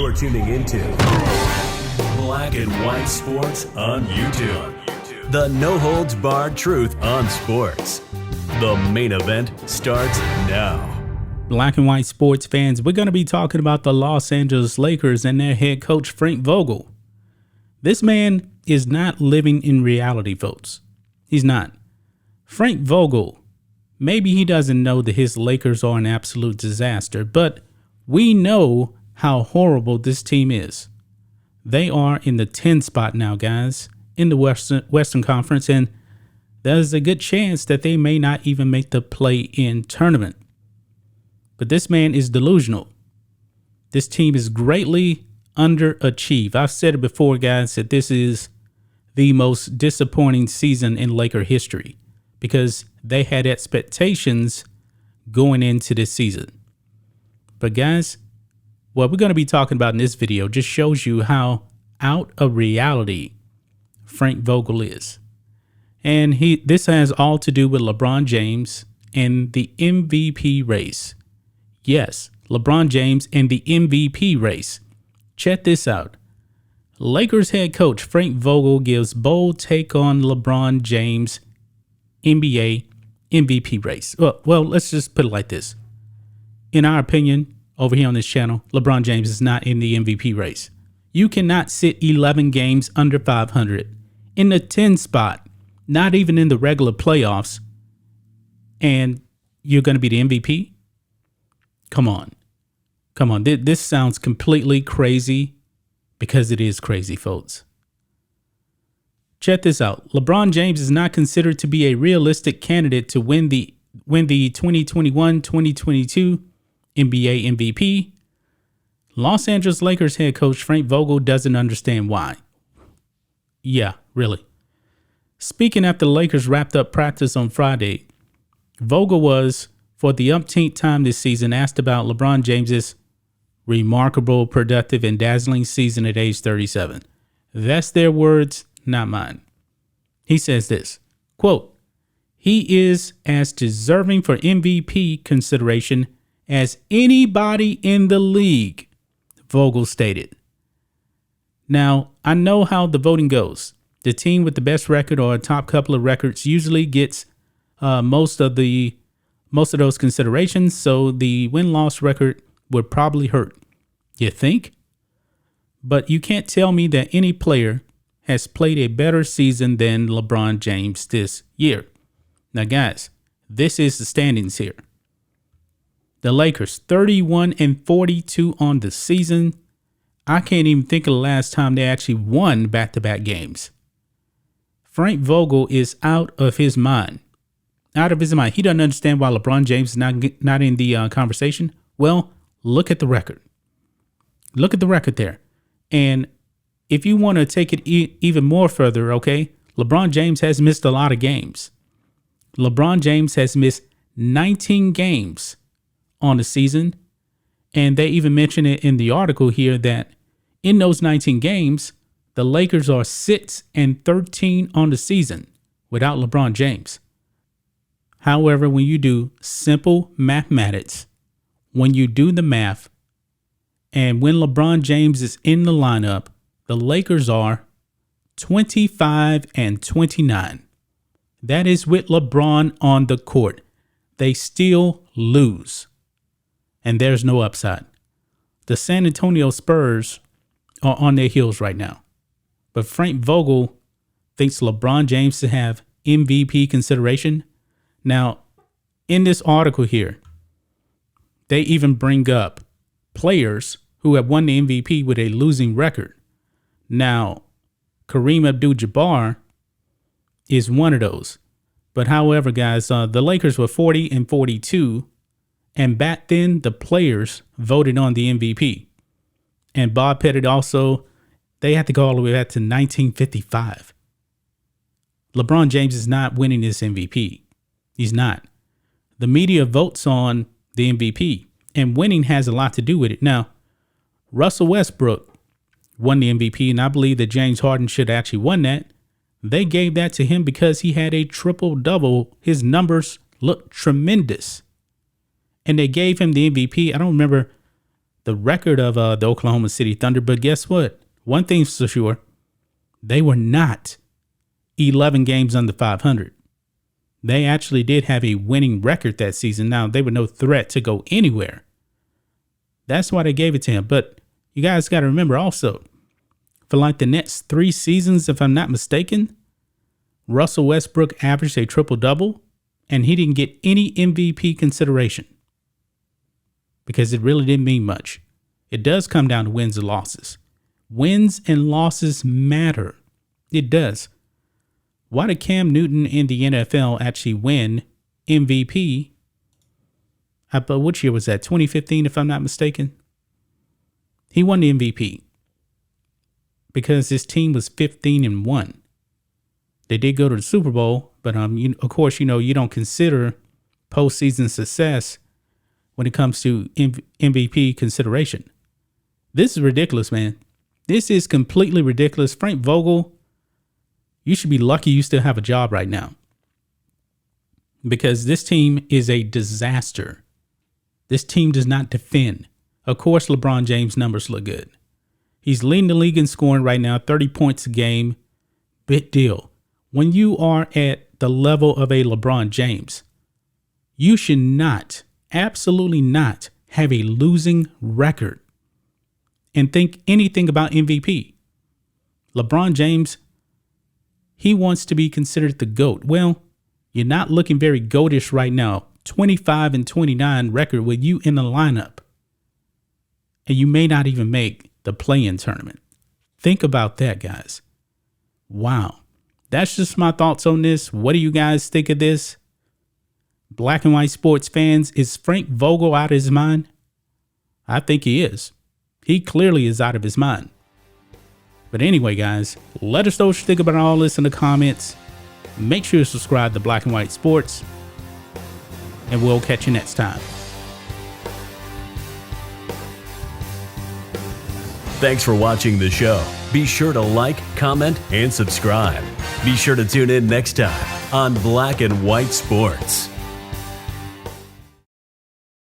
You're tuning into Black and White Sports on YouTube. The no-holds-barred truth on sports. The main event starts now. Black and White sports fans, we're going to be talking about the Los Angeles Lakers and their head coach, Frank Vogel. This man is not living in reality, folks. He's not. Frank Vogel, maybe he doesn't know that his Lakers are an absolute disaster, but we know how horrible this team is. They are in the 10 spot now, guys, in the Western Conference, and there's a good chance that they may not even make the play-in tournament. But this man is delusional. This team is greatly underachieved. I've said it before, guys, that this is the most disappointing season in Laker history because they had expectations going into this season. But guys, what we're going to be talking about in this video just shows you how out of reality Frank Vogel is. And this has all to do with LeBron James and the MVP race. Yes, LeBron James and the MVP race. Check this out. Lakers head coach Frank Vogel gives bold take on LeBron James NBA MVP race. Well, let's just put it like this. In our opinion, over here on this channel, LeBron James is not in the MVP race. You cannot sit 11 games under 500 in the 10 spot, not even in the regular playoffs, and you're going to be the MVP? Come on. This sounds completely crazy because it is crazy, folks. Check this out. LeBron James is not considered to be a realistic candidate to win the 2021-2022 NBA MVP. Los Angeles Lakers head coach Frank Vogel doesn't understand why. Yeah, really. Speaking after the Lakers wrapped up practice on Friday, Vogel was, for the umpteenth time this season, asked about LeBron James's remarkable, productive, and dazzling season at age 37. That's their words, not mine. He says this, quote, "He is as deserving for MVP consideration as anybody in the league," Vogel stated. Now, I know how the voting goes. The team with the best record or a top couple of records usually gets most of those considerations, so the win-loss record would probably hurt. You think? But you can't tell me that any player has played a better season than LeBron James this year. Now, guys, this is the standings here. The Lakers, 31-42 on the season. I can't even think of the last time they actually won back-to-back games. Frank Vogel is out of his mind. Out of his mind. He doesn't understand why LeBron James is not in the conversation. Well, look at the record. Look at the record there. And if you want to take it even more further, okay, LeBron James has missed a lot of games. LeBron James has missed 19 games on the season. And they even mention it in the article here that in those 19 games, the Lakers are 6-13 on the season without LeBron James. However, when you do simple mathematics, when you do the math, and when LeBron James is in the lineup, the Lakers are 25-29. That is with LeBron on the court. They still lose. And there's no upside. The San Antonio Spurs are on their heels right now. But Frank Vogel thinks LeBron James to have MVP consideration. Now, in this article here, they even bring up players who have won the MVP with a losing record. Now, Kareem Abdul-Jabbar is one of those. But however, guys, the Lakers were 40-42. And back then, the players voted on the MVP. And Bob Pettit also, they had to go all the way back to 1955. LeBron James is not winning this MVP. He's not. The media votes on the MVP, and winning has a lot to do with it. Now, Russell Westbrook won the MVP, and I believe that James Harden should have actually won that. They gave that to him because he had a triple-double. His numbers looked tremendous. And they gave him the MVP. I don't remember the record of the Oklahoma City Thunder. But guess what? One thing's for sure. They were not 11 games under 500. They actually did have a winning record that season. Now, they were no threat to go anywhere. That's why they gave it to him. But you guys got to remember also, for like the next 3 seasons, if I'm not mistaken, Russell Westbrook averaged a triple-double, and he didn't get any MVP consideration because it really didn't mean much. It does come down to wins and losses. Wins and losses matter. It does. Why did Cam Newton in the NFL actually win MVP? But which year was that? 2015, if I'm not mistaken. He won the MVP because his team was 15-1. They did go to the Super Bowl, but of course, you don't consider postseason success when it comes to MVP consideration. This is ridiculous, man. This is completely ridiculous. Frank Vogel, you should be lucky you still have a job right now, because this team is a disaster. This team does not defend. Of course, LeBron James' numbers look good. He's leading the league in scoring right now, 30 points a game. Big deal. When you are at the level of a LeBron James, you should not, absolutely not, have a losing record and think anything about MVP. LeBron James, he wants to be considered the GOAT. Well, you're not looking very GOATish right now. 25-29 record with you in the lineup. And you may not even make the play-in tournament. Think about that, guys. Wow. That's just my thoughts on this. What do you guys think of this? Black and white sports fans, is Frank Vogel out of his mind? I think he is. He clearly is out of his mind. But anyway, guys, let us know what you think about all this in the comments. Make sure to subscribe to Black and White Sports. And we'll catch you next time. Thanks for watching the show. Be sure to like, comment, and subscribe. Be sure to tune in next time on Black and White Sports.